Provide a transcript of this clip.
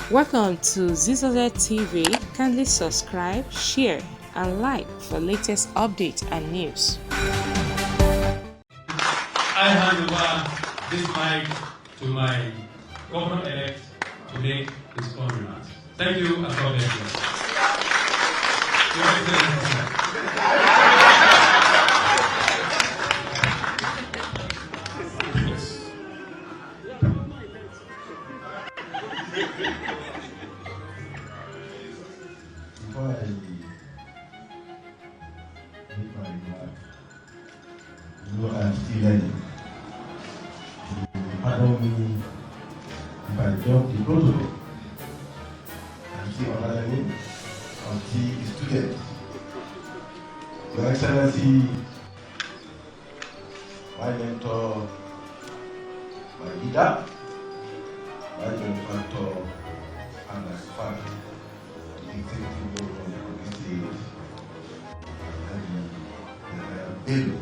Welcome to ZZZ TV. Kindly subscribe, share, and like for latest updates and news. I hand over this mic to my governor-elect to make his own remarks. Thank you, and God bless you. Your Excellency. Before I make my remark, I'm still learning. Pardon me if I jump the protocol. I'm still learning. I'm still a student. Your Excellency, my mentor, my leader, my benefactor, and my father. Executive Governor of the state, and Bello.